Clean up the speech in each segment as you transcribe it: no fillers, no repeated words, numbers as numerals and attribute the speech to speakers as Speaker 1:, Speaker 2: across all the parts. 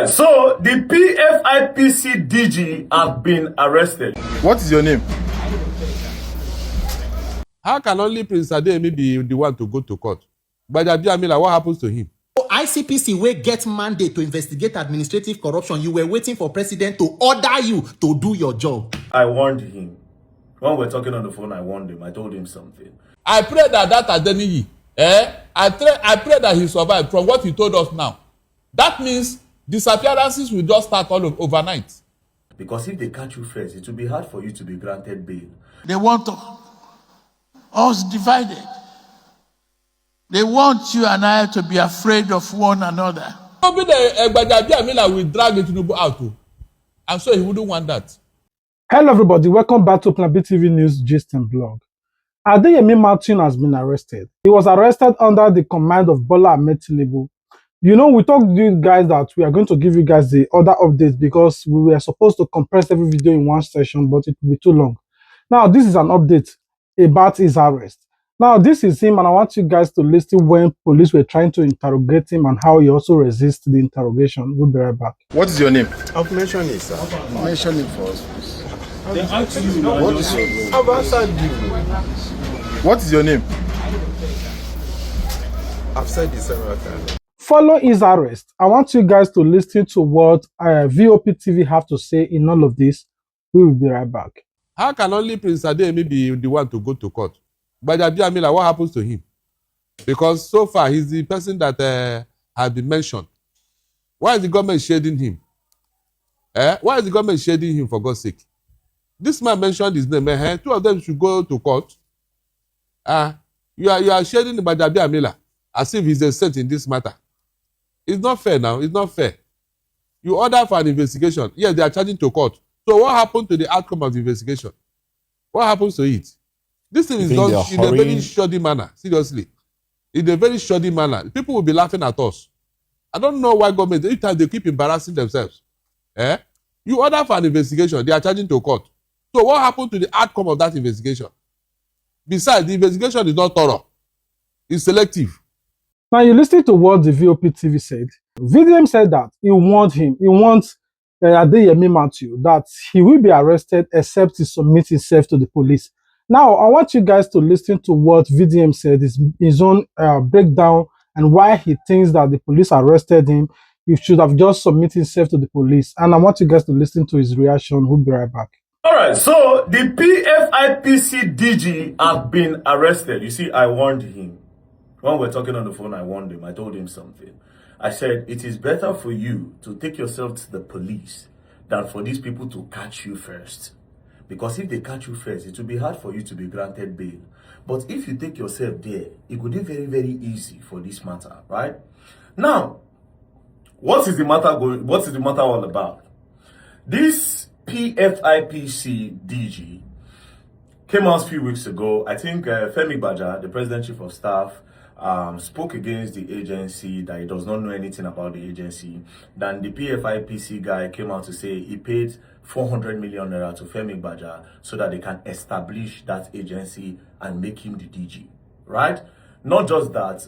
Speaker 1: Alright, so the PFIPC DG have been arrested.
Speaker 2: What is your name?
Speaker 3: How can only Prince ADEYEMI be the one to go to court? Gbajabiamila, what happens to him?
Speaker 4: ICPC will get mandate to investigate administrative corruption. You were waiting for president to order you to do your job.
Speaker 1: I warned him. When we're talking on the phone, I warned him. I told him something.
Speaker 3: I pray that adeniyi, I pray that he survived from what he told us now. That means disappearances will just start all overnight.
Speaker 1: Because if they catch you first, it will be hard for you to be granted bail.
Speaker 5: They want us divided. They want you and I to be afraid of one another.
Speaker 3: Maybe the gbajabiamila will drag Tinubu out too. I'm sure he wouldn't want that.
Speaker 6: Hello everybody, welcome back to Plan B TV News Gist and Blog. Mathew has been arrested. He was arrested under the command of Bola Ahmed Tinubu. You know, we told you guys that we are going to give you guys the other updates because we were supposed to compress every video in one session, but it will be too long. Now, this is an update about his arrest. Now, this is him, and I want you guys to listen when police were trying to interrogate him and how he also resisted the interrogation. We'll be right back.
Speaker 2: What is your name?
Speaker 7: I've mentioned it, sir.
Speaker 2: Mention it for us, please.
Speaker 7: They asked you.
Speaker 2: What is your name?
Speaker 7: I've answered you.
Speaker 2: What is your name?
Speaker 7: I've said this several times.
Speaker 6: Follow his arrest. I want you guys to listen to what VOP TV have to say in all of this. We will be right back.
Speaker 3: How can only Prince ADEYEMI be the one to go to court? Gbajabiamila, what happens to him? Because so far, he's the person that has been mentioned. Why is the government shading him? Why is the government shading him, for God's sake? This man mentioned his name. Two of them should go to court. You are shading Gbajabiamila as if he's a saint in this matter. It's not fair now. It's not fair. You order for an investigation. Yes, they are charging to court. So what happened to the outcome of the investigation? What happens to it? This thing is done in a very shoddy manner. Seriously. In a very shoddy manner. People will be laughing at us. I don't know why government, every time they keep embarrassing themselves. You order for an investigation. They are charging to court. So what happened to the outcome of that investigation? Besides, the investigation is not thorough. It's selective.
Speaker 6: Now, you listen to what the VOP TV said. VDM said that he warned him. He wants ADEYEMI Mathew that he will be arrested except he submits himself to the police. Now, I want you guys to listen to what VDM said, his own breakdown, and why he thinks that the police arrested him. He should have just submitted himself to the police. And I want you guys to listen to his reaction. We'll be right back.
Speaker 1: Alright, so the PFIPC DG have been arrested. You see, I warned him. When we're talking on the phone, I warned him. I told him something. I said, it is better for you to take yourself to the police than for these people to catch you first. Because if they catch you first, it will be hard for you to be granted bail. But if you take yourself there, it could be very, very easy for this matter, right? Now, what is the matter all about? This PFIPC DG came out a few weeks ago. I think FEMI GBAJABIAMILA, the President Chief of Staff, spoke against the agency, that he does not know anything about the agency. Then the PFIPC guy came out to say he paid 400 million naira to FEMI GBAJABIAMILA so that they can establish that agency and make him the DG, right? Not just that,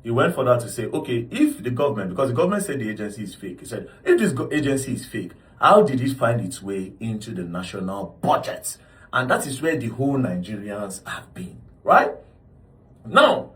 Speaker 1: he went further to say, okay, if the government, because the government said the agency is fake, he said, if this agency is fake, how did it find its way into the national budget? And that is where the whole Nigerians have been, right? Now,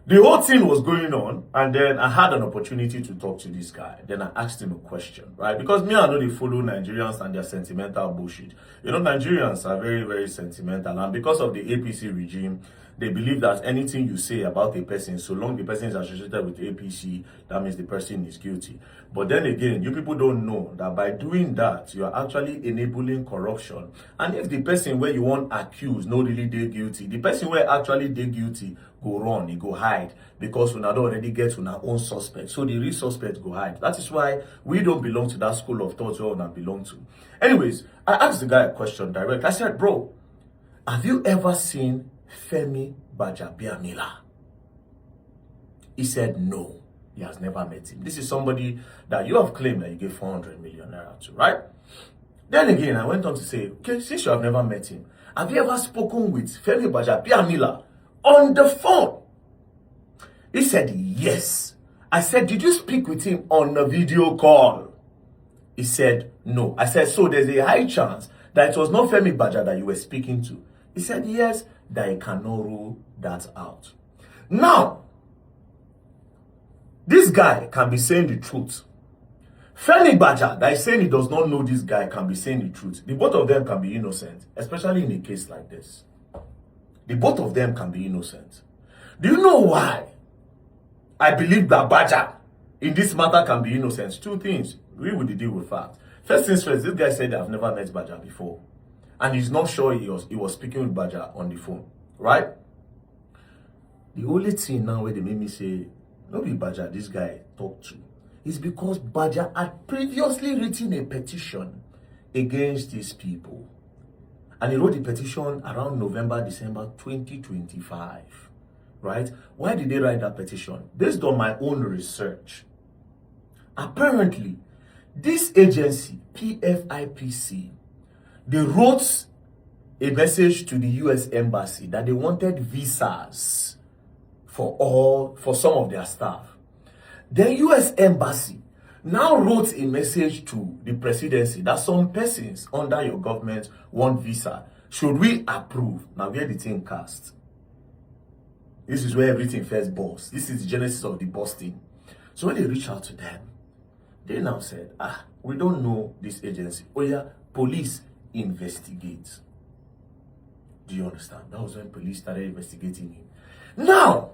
Speaker 1: the whole thing was going on, and then I had an opportunity to talk to this guy. Then I asked him a question, right? Because me, I know they follow Nigerians and their sentimental bullshit. You know, Nigerians are very, very sentimental. And because of the APC regime, they believe that anything you say about a person, so long the person is associated with APC, that means the person is guilty. But then again, you people don't know that by doing that, you are actually enabling corruption. And if the person where you want accused, no really they guilty, the person where actually they guilty, go run, he go hide, because we don't already get to our own suspect. So the real suspect go hide. That is why we don't belong to that school of thought we all belong to. Anyways, I asked the guy a question direct. I said, bro, have you ever seen FEMI GBAJABIAMILA? He said no, he has never met him. This is somebody that you have claimed that you gave 400 million naira to, right? Then again, I went on to say, okay, since you have never met him, have you ever spoken with FEMI GBAJABIAMILA on the phone? He said yes. I said, did you speak with him on a video call? He said, no. I said, so there's a high chance that it was not FEMI GBAJA that you were speaking to. He said, yes, that he cannot rule that out. Now, this guy can be saying the truth. FEMI GBAJA that is saying he does not know this guy can be saying the truth. The both of them can be innocent, especially in a case like this. The both of them can be innocent. Do you know why I believe that gbaja in this matter can be innocent? Two things. We will deal with facts. First things first, this guy said I've never met gbaja before. And he's not sure he was speaking with gbaja on the phone. Right? The only thing now where they made me say, no be gbaja this guy talked to, is because gbaja had previously written a petition against these people. And he wrote the petition around November, December 2025. Right? Why did they write that petition? Based on my own research, apparently, this agency, PFIPC, they wrote a message to the US Embassy that they wanted visas for some of their staff. The US Embassy now wrote a message to the Presidency that some persons under your government want visa. Should we approve? Now where the thing cast. This is where everything first bursts. This is the genesis of the busting. So when they reach out to them, they now said, we don't know this agency. Oh yeah, police investigate. Do you understand? That was when police started investigating him. Now,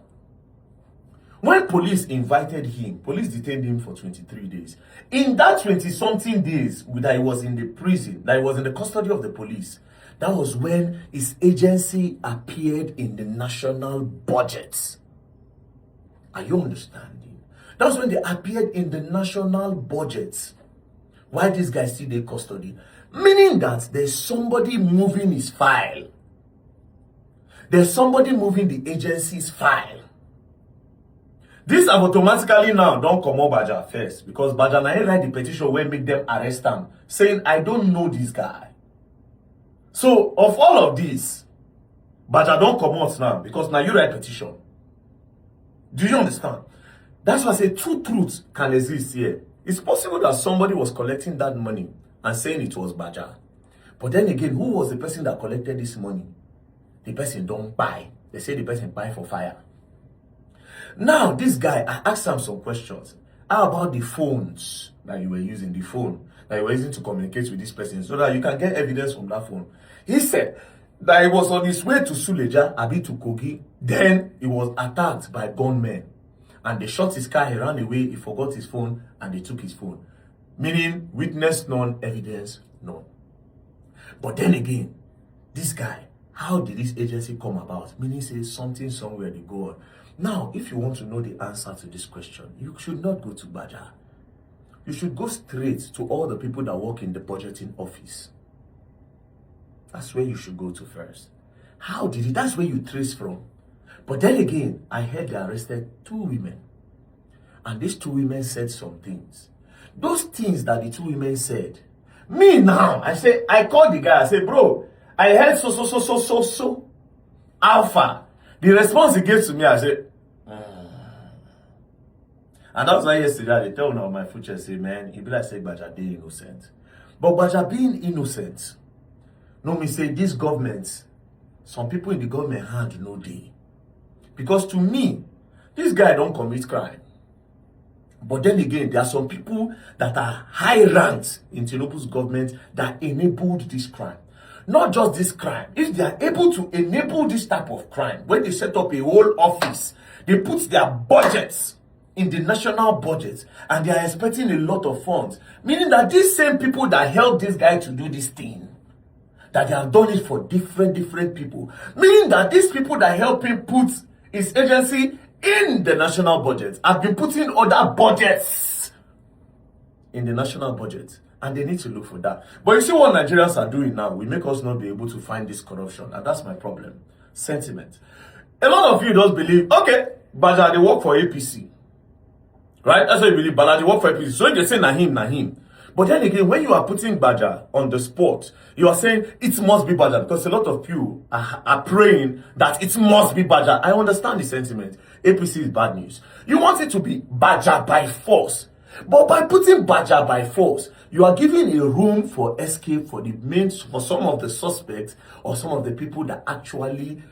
Speaker 1: when police invited him, police detained him for 23 days. In that 20-something days that he was in the prison, that he was in the custody of the police, that was when his agency appeared in the national budget. Are you understanding? That was when they appeared in the national budget. Why this guy still in custody? Meaning that there's somebody moving his file. There's somebody moving the agency's file. This have automatically now don't come up gbaja first, because gbaja now write the petition where make them arrest him, saying I don't know this guy. So of all of this, gbaja don't come out now because now you write petition. Do you understand? That's why I say two truths can exist here. It's possible that somebody was collecting that money and saying it was gbaja. But then again, who was the person that collected this money? The person don't buy. They say the person buy for fire. Now, this guy, I asked him some questions. How about the phones that you were using, the phone that you were using to communicate with this person so that you can get evidence from that phone? He said that he was on his way to Suleja, Abi to Kogi. Then he was attacked by gunmen. And they shot his car, he ran away, he forgot his phone, and they took his phone. Meaning, witness none, evidence none. But then again, this guy, how did this agency come about? Meaning, say something somewhere they go on. Now, if you want to know the answer to this question, you should not go to gbaja. You should go straight to all the people that work in the budgeting office. That's where you should go to first. How did it? That's where you trace from. But then again, I heard they arrested 2 women. And these 2 women said some things. Those things that the 2 women said, me now, I called the guy, I said, bro, I heard so. Alpha. The response he gave to me, I said, And that's why yesterday, they tell me on my future, say, man, he be like, say, gbaja being innocent. But gbaja being innocent, no me say, this government, some people in the government hand no day. Because to me, this guy don't commit crime. But then again, there are some people that are high ranked in Tinubu's government that enabled this crime. Not just this crime. If they are able to enable this type of crime, when they set up a whole office, they put their budgets in the national budget and they are expecting a lot of funds. Meaning that these same people that helped this guy to do this thing, that they have done it for different people. Meaning that these people that help him put his agency in the national budget have been putting other budgets in the national budget. And they need to look for that. But you see what Nigerians are doing now, we make us not be able to find this corruption. And that's my problem. Sentiment. A lot of you don't believe, okay, gbaja, they work for APC. Right? That's what you believe, gbaja, they work for APC. So you say, na him. But then again, when you are putting gbaja on the spot, you are saying it must be gbaja because a lot of you are praying that it must be gbaja. I understand the sentiment. APC is bad news. You want it to be Baja by force. But by putting Baja by force, you are giving a room for escape for some of the suspects or some of the people that actually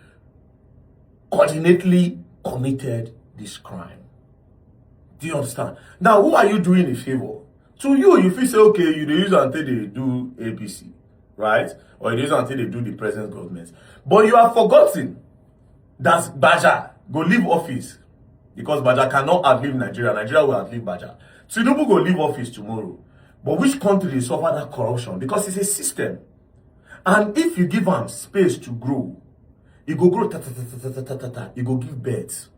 Speaker 1: coordinately committed this crime. Do you understand? Now, who are you doing a favor? To you, if you say, okay, you use until they do APC, right? Or you use until they do the present government. But you have forgotten that Baja go leave office because Baja cannot outlive Nigeria. Nigeria will outlive Baja. Tinubu go leave office tomorrow. But which country will suffer that corruption? Because it's a system. And if you give them space to grow, it go grow it go give birth.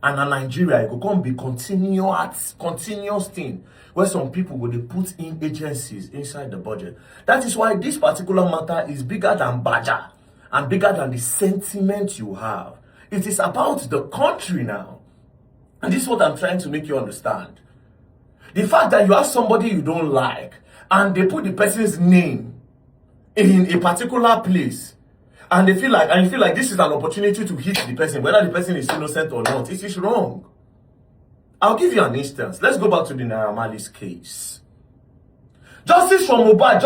Speaker 1: And in Nigeria, it go come be continuous thing where some people will put in agencies inside the budget. That is why this particular matter is bigger than Baja and bigger than the sentiment you have. It is about the country now. And this is what I'm trying to make you understand. The fact that you have somebody you don't like and they put the person's name in a particular place and you feel like this is an opportunity to hit the person, whether the person is innocent or not, it is wrong. I'll give you an instance. Let's go back to the Naira Marley's case. Justice for Mohbad.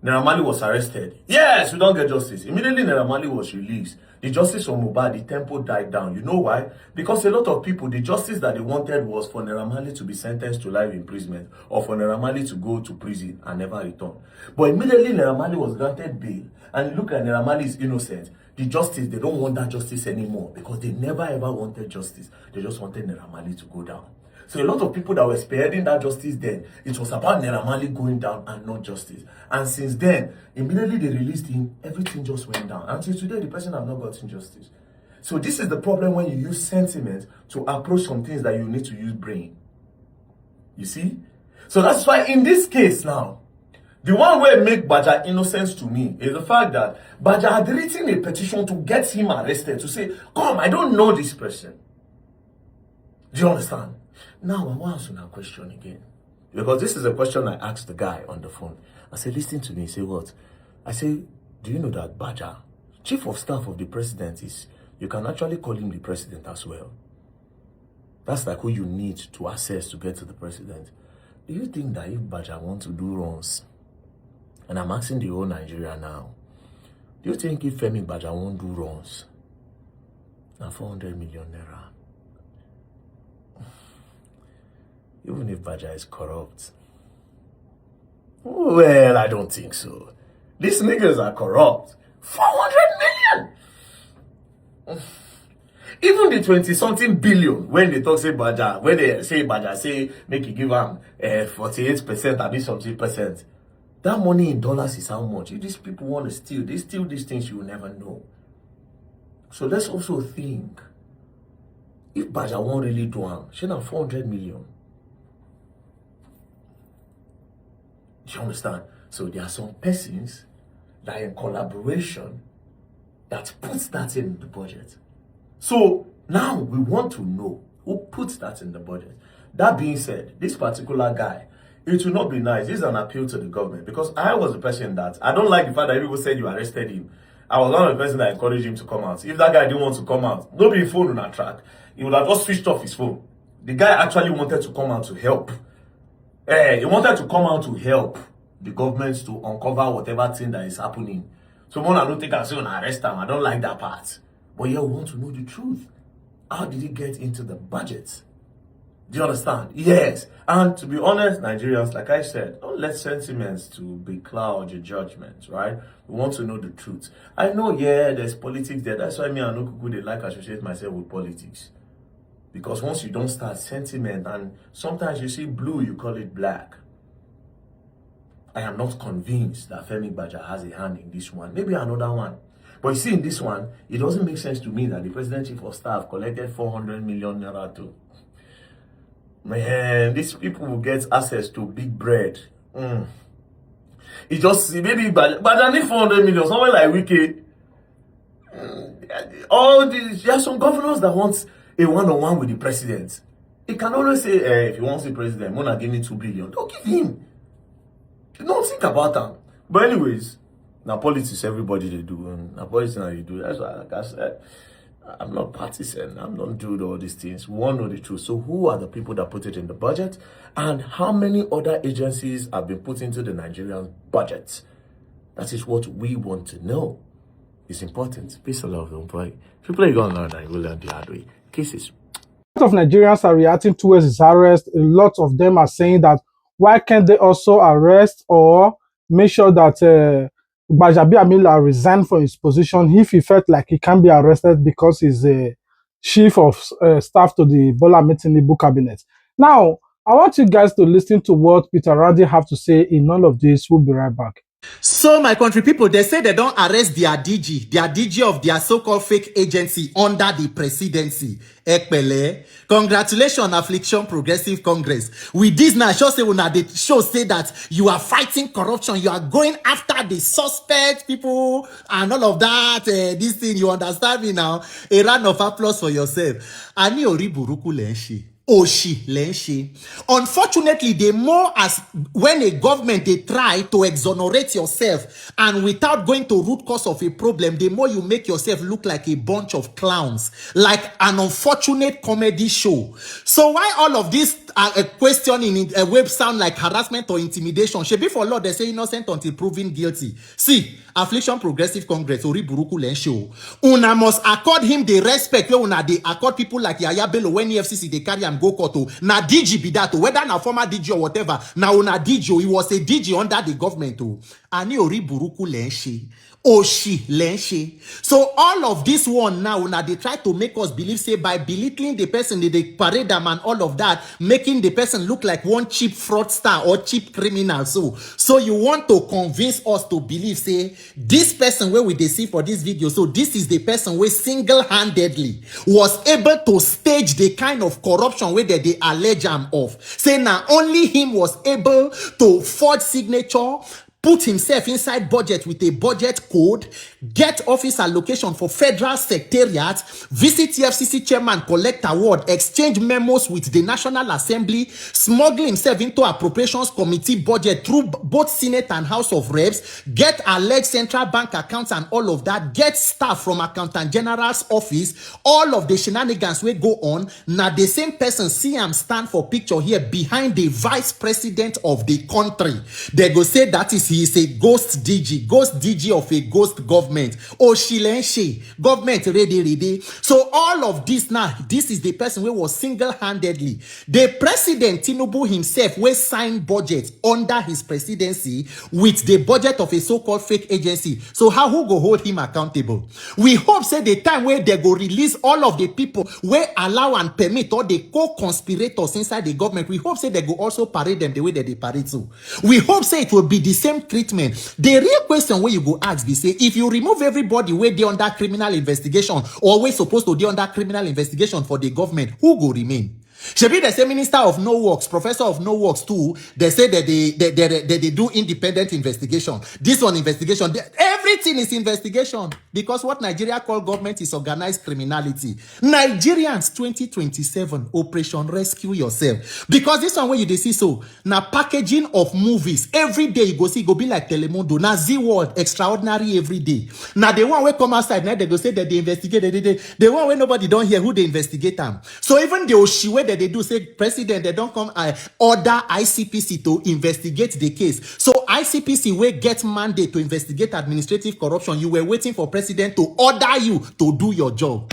Speaker 1: Naira Marley was arrested. Yes, we don't get justice. Immediately Naira Marley was released. The justice for Mohbad, the tempo died down. You know why? Because a lot of people, the justice that they wanted was for Naira Marley to be sentenced to life imprisonment or for Naira Marley to go to prison and never return. But immediately Naira Marley was granted bail and look at Naira Marley is innocent. The justice, they don't want that justice anymore because they never ever wanted justice. They just wanted Naira Marley to go down. So a lot of people that were spearheading that justice then, it was about Naira Marley going down and not justice. And since then, immediately they released him, everything just went down. Until today, the person have not gotten justice. So this is the problem when you use sentiment to approach some things that you need to use brain. You see? So that's why in this case now, the one way make Baja innocent to me is the fact that Baja had written a petition to get him arrested, to say, come, I don't know this person. Do you understand? Now, I want to ask you a question again. Because this is a question I asked the guy on the phone. I said, listen to me. He said, what? I said, do you know that Baja, chief of staff of the president, you can actually call him the president as well. That's like who you need to access to get to the president. Do you think that if Baja wants to do wrongs, and I'm asking the whole Nigeria now, do you think if FEMI GBAJA won't do wrongs, now 400 million naira, even if Baja is corrupt? Well, I don't think so. These niggas are corrupt. 400 million! Even the 20-something billion, when they talk say Baja, when they say Baja, say make you give them 48%, at least something percent. That money in dollars is how much? If these people want to steal, they steal these things you will never know. So let's also think, if Baja won't really do them, she have 400 million. Do you understand? So there are some persons that are in collaboration that puts that in the budget. So now we want to know who puts that in the budget. That being said, this particular guy, it will not be nice. This is an appeal to the government because I was the person that, I don't like the fact that people said you arrested him. I was one of the person that encouraged him to come out. If that guy didn't want to come out, nobody phone on that track. He would have just switched off his phone. The guy actually wanted to come out to help. He wanted to come out to help the government to uncover whatever thing that is happening. So when I don't think I say arrest him, I don't like that part. But yeah, we want to know the truth. How did he get into the budget? Do you understand? Yes. And to be honest, Nigerians, like I said, don't let sentiments to becloud your judgment, right? We want to know the truth. I know, yeah, there's politics there. That's why me and Okuku, they like associate myself with politics. Because once you don't start sentiment, and sometimes you see blue, you call it black. I am not convinced that FEMI GBAJA has a hand in this one. Maybe another one. But you see, in this one, it doesn't make sense to me that the President Chief of Staff collected 400 million naira too. Man, these people will get access to big bread. It just, maybe, but I need 400 million, somewhere like Wiki. All these, there are some governors that want a one-on-one with the president. He can always say, if he wants the president, I'm gonna give me 2 billion. Don't give him. Don't think about that. But anyways, now politics, everybody they do, and now politics now you do. That's why, like I said, I'm not partisan. I'm not doing all these things. We want to know the truth. So who are the people that put it in the budget? And how many other agencies have been put into the Nigerian budget? That is what we want to know. It's important. Peace and love, don't play. People are going to learn and will learn the hard way. Cases.
Speaker 6: A lot of Nigerians are reacting towards his arrest. A lot of them are saying that why can't they also arrest or make sure that gbajabiamila resign from his position if he felt like he can't be arrested because he's a chief of staff to the Bola Tinubu cabinet. Now, I want you guys to listen to what Peter Randi have to say in all of this. We'll be right back.
Speaker 4: So, my country people, they say they don't arrest their DG of their so-called fake agency under the presidency. Ekpele. Congratulations, Affliction Progressive Congress. With this now, show say that you are fighting corruption. You are going after the suspect people and all of that. This thing, you understand me now? A round of applause for yourself. Ani oriburuku lenshi. Oshi lenshi. Unfortunately, the more as when a government they try to exonerate yourself and without going to root cause of a problem, the more you make yourself look like a bunch of clowns, like an unfortunate comedy show. So why all of this questioning a web sound like harassment or intimidation? Should be for law they say innocent until proven guilty. See, Affliction Progressive Congress Ori Buruku Lensho. Una must accord him the respect where una they accord people like Yaya Bello when EFCC they carry and go koto. Na DG be that, whether na former DG or whatever. Now una DG, he was a DG under the government. Ani Ori Buruku Lenshe. Oshi Lenshe. So all of this one now, they try to make us believe, say, by belittling the person, they parade them and all of that, making the person look like one cheap fraudster or cheap criminal. So you want to convince us to believe, say, this person where we see for this video, so this is the person where single-handedly was able to stage the kind of corruption where they allege him of. Say now only him was able to forge signature, put himself inside budget with a budget code, get office allocation for federal secretariat, visit FCC chairman, collect award, exchange memos with the National Assembly, smuggle himself into appropriations committee budget through both Senate and House of Reps, get alleged central bank accounts and all of that, get staff from Accountant General's office, all of the shenanigans will go on. Now the same person see him stand for picture here behind the vice president of the country. They go say that is he is a ghost DG of a ghost government. Oh, Shilenshi, government ready. So all of this now, this is the person who was single-handedly. The president Tinubu himself will sign budget under his presidency with the budget of a so-called fake agency. So how who go hold him accountable? We hope say the time where they go release all of the people where allow and permit or the co-conspirators inside the government. We hope say they go also parade them the way that they parade too. We hope say it will be the same treatment. The real question where you go ask be say, if you remove everybody where they under criminal investigation or we're supposed to be under criminal investigation for the government, who go remain? Shebi they say Minister of No Works, Professor of No Works too, they say that they do independent investigation. This one investigation, everything is investigation. Because what Nigeria call government is organized criminality. Nigerians 2027, Operation Rescue Yourself. Because this one where you see so, now packaging of movies, every day you go see, go be like Telemundo, now Z-World, extraordinary every day. Now the one where come outside, now they go say that they investigate, the one where nobody don't hear who they investigate them. So even the Oshiwe that they do say president they don't come order ICPC to investigate the case. So ICPC will get mandate to investigate administrative corruption. You were waiting for president to order you to do your job.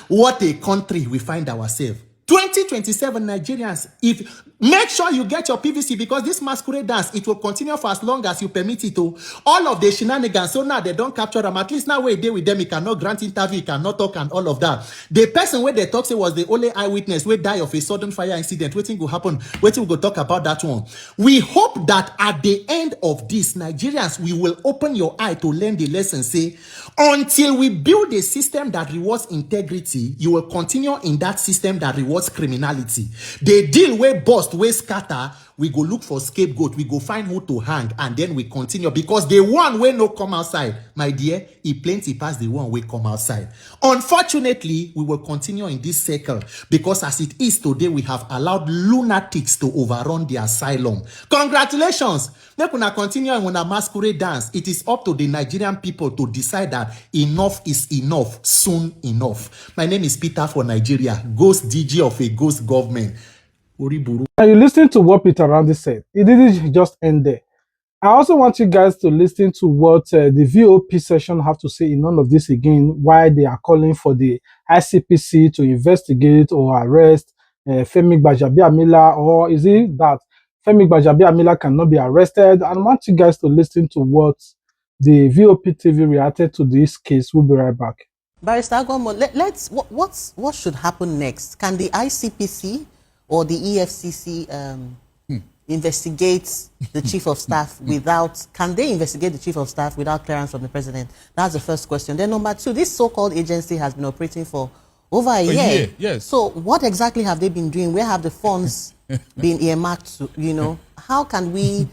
Speaker 4: What a country we find ourselves. 2027 Nigerians, if make sure you get your PVC because this masquerade dance, it will continue for as long as you permit it to. All of the shenanigans, so now they don't capture them. At least now where they with them, he cannot grant interview, he cannot talk and all of that. The person where they talk say was the only eyewitness where die of a sudden fire incident. Waiting will happen. Waiting we go talk about that one. We hope that at the end of this, Nigerians, we will open your eye to learn the lesson. Say, until we build a system that rewards integrity, you will continue in that system that rewards criminality. They deal with bust, with scatter, we go look for scapegoat, we go find who to hang, and then we continue. Because the one wey no come outside, my dear, he plenty past the one wey come outside. Unfortunately, we will continue in this circle because as it is today, we have allowed lunatics to overrun the asylum. Congratulations! Make una continue on a masquerade dance. It is up to the Nigerian people to decide that enough is enough, soon enough. My name is Peter for Nigeria, ghost DG of a ghost government. Uriburu.
Speaker 6: Now you listen to what Peter Randy said. It didn't just end there. I also want you guys to listen to what the VOP session have to say in none of this again, why they are calling for the ICPC to investigate or arrest FEMI GBAJABIAMILA, or is it that FEMI GBAJABIAMILA cannot be arrested? And I want you guys to listen to what the VOP TV reacted to this case. We'll be right back.
Speaker 8: Barrister Agomo, what should happen next? Can the ICPC or the EFCC investigate the chief of staff without, can they investigate the chief of staff without clearance from the president? That's the first question. Then number two, this so-called agency has been operating for over a year.
Speaker 3: Yes.
Speaker 8: So what exactly have they been doing? Where have the funds been earmarked to, how can we,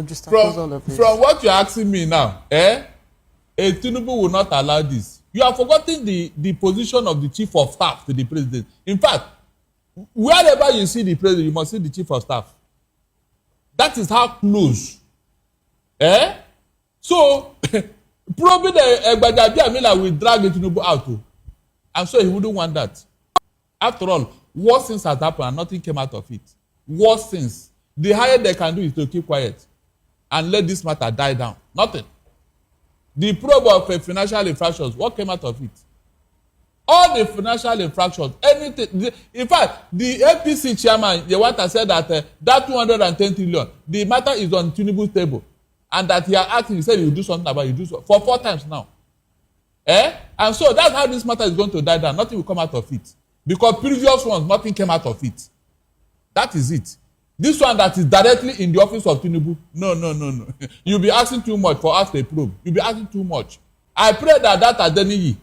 Speaker 8: just oppose all of this?
Speaker 3: From what you're asking me now, a Tinubu will not allow this. You are forgetting the position of the chief of staff to the president. In fact, wherever you see the president, you must see the chief of staff. That is how close. So, probably the gbajabiamila will drag the Tinubu out too. I'm sure he wouldn't want that. After all, worse things has happened and nothing came out of it. Worse things. The higher they can do is to keep quiet and let this matter die down. Nothing. The probe of financial infractions, what came out of it? All the financial infractions, anything. In fact, the APC chairman, the one that said that that 210 trillion, the matter is on Tinubu's table, and that he are acting, he said he will do something about it, he will do so for 4 times now. And so that's how this matter is going to die down. Nothing will come out of it. Because previous ones, nothing came out of it. That is it. This one that is directly in the office of Tinubu, no. You'll be asking too much for us to probe. You'll be asking too much. I pray that adeniyi,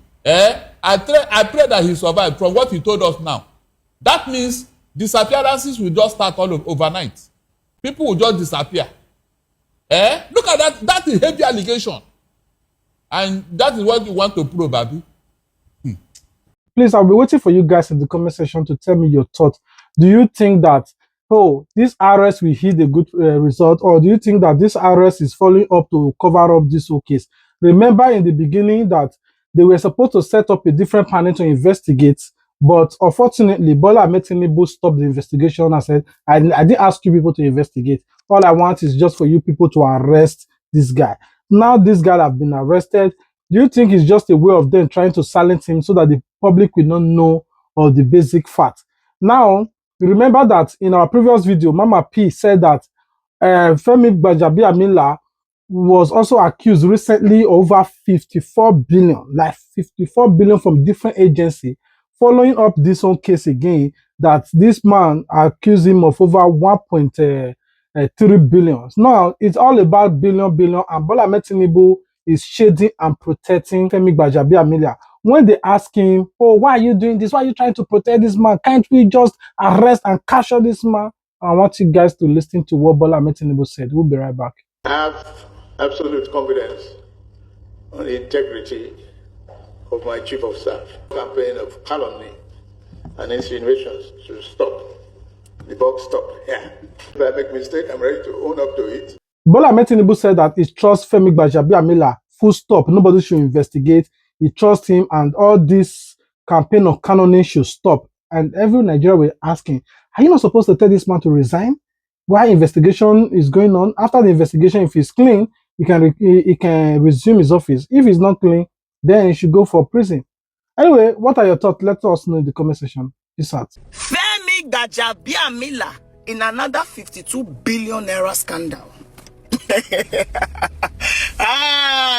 Speaker 3: I pray that he survived from what he told us now. That means disappearances will just start all overnight. People will just disappear. Look at that. That is heavy allegation. And that is what you want to prove, Abi.
Speaker 6: Please, I'll be waiting for you guys in the comment section to tell me your thoughts. Do you think that, this arrest will hit a good result, or do you think that this arrest is following up to cover up this whole case? Remember in the beginning that they were supposed to set up a different panel to investigate, but unfortunately, Bola Ahmed Tinubu stopped the investigation and said, I didn't ask you people to investigate. All I want is just for you people to arrest this guy. Now this guy has been arrested. Do you think it's just a way of them trying to silence him so that the public will not know all the basic facts? Now, remember that in our previous video, Mama P said that FEMI GBAJABIAMILA was also accused recently over 54 billion, like 54 billion from different agencies, following up this own case again, that this man accused him of over 1.3 billion. Now, it's all about billion, and Bola Ahmed Tinubu is shading and protecting FEMI GBAJABIAMILA. When they ask him, why are you doing this? Why are you trying to protect this man? Can't we just arrest and capture this man? I want you guys to listen to what Bola Ahmed Tinubu said. We'll be right back.
Speaker 9: I have absolute confidence on the integrity of my chief of staff. Campaign of calumny and insinuations should stop. The buck stop. If I make a mistake, I'm ready to own up to it.
Speaker 6: Bola Ahmed Tinubu said that he trusts FEMI GBAJABIAMILA. Full stop. Nobody should investigate. He trusts him, and all this campaign of cannoning should stop. And every Nigerian will asking, are you not supposed to tell this man to resign while investigation is going on? After the investigation, if he's clean, he can resume his office. If he's not clean, then he should go for prison. Anyway, what are your thoughts? Let us know in the comment section. Peace out.
Speaker 10: FEMI GBAJABIAMILA in another 52 billion naira scandal.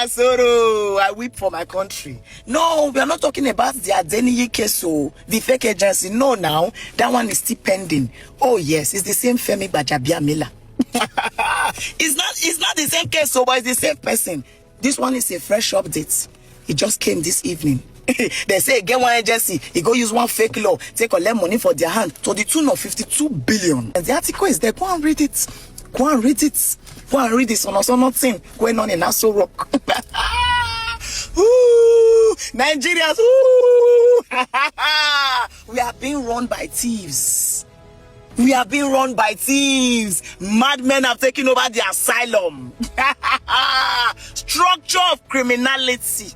Speaker 10: Soro, I weep for my country. No, we are not talking about the Adeniyi case, the fake agency. No, now that one is still pending. Oh yes, it's the same FEMI GBAJABIAMILA. It's not the same case, but it's the same person. This one is a fresh update. It just came this evening. They say get one agency, he go use one fake law, take collect money for their hand to the tune of 52 billion. And the article is there. Go and read it. Go and read it. Go and read this on also nothing going on in Aso Rock. Ooh, Nigerians, ooh. We are being run by thieves. We are being run by thieves. Madmen have taken over the asylum. Structure of criminality.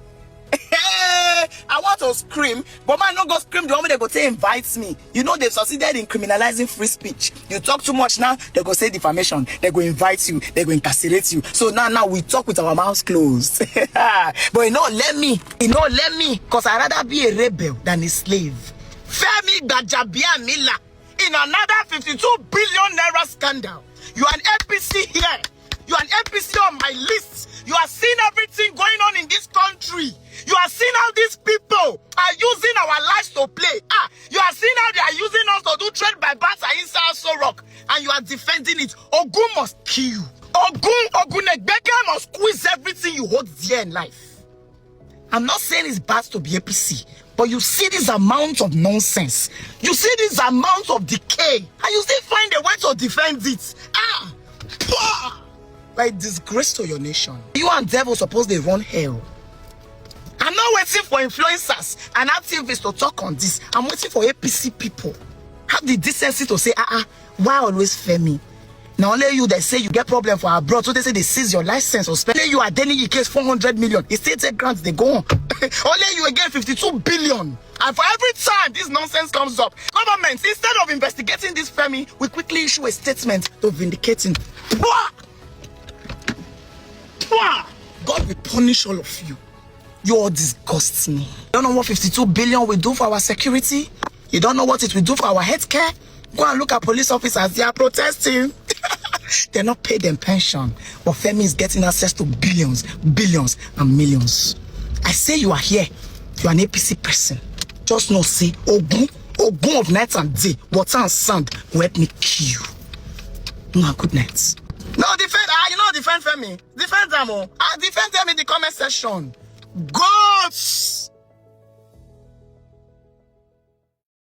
Speaker 10: I want to scream, but man, not go scream the moment they go say invites me. You know they've succeeded in criminalizing free speech. You talk too much now, they go say defamation. They go invite you. They go incarcerate you. So now we talk with our mouths closed. But you know, let me, because I'd rather be a rebel than a slave. FEMI GBAJABIAMILA in another 52 billion naira scandal. You are an APC here. You are an APC on my list. You are seeing everything going on in this country. You are seeing how these people are using our lives to play. You are seeing how they are using us to do trade by barter inside Aso Rock. And you are defending it. Ogun must kill you. Ogunegbeke must squeeze everything you hold dear in life. I'm not saying it's bad to be APC, but you see this amount of nonsense. You see this amount of decay. And you still find a way to defend it. Like disgrace to your nation. You and devil suppose they run hell. I'm not waiting for influencers and activists to talk on this. I'm waiting for APC people. Have the decency to say, why always FEMI? Now only you that say you get problem for abroad, so they say they seize your license or spend. Only you adeniyi case 400 million. It still take grants, they go on. Only you again 52 billion. And for every time this nonsense comes up, government, instead of investigating this FEMI, we quickly issue a statement to vindicate him. God will punish all of you. You all disgust me. You don't know what 52 billion will do for our security? You don't know what it will do for our healthcare? Go and look at police officers. They are protesting. They're not paid them pension. But FEMI is getting access to billions, and millions. I say you are here. You are an APC person. Just know, say, Ogun of night and day, water and sand will help me kill you. No, good night. No, defend. You know, defend FEMI. Defend them all. Defend them in the comment section. Goats!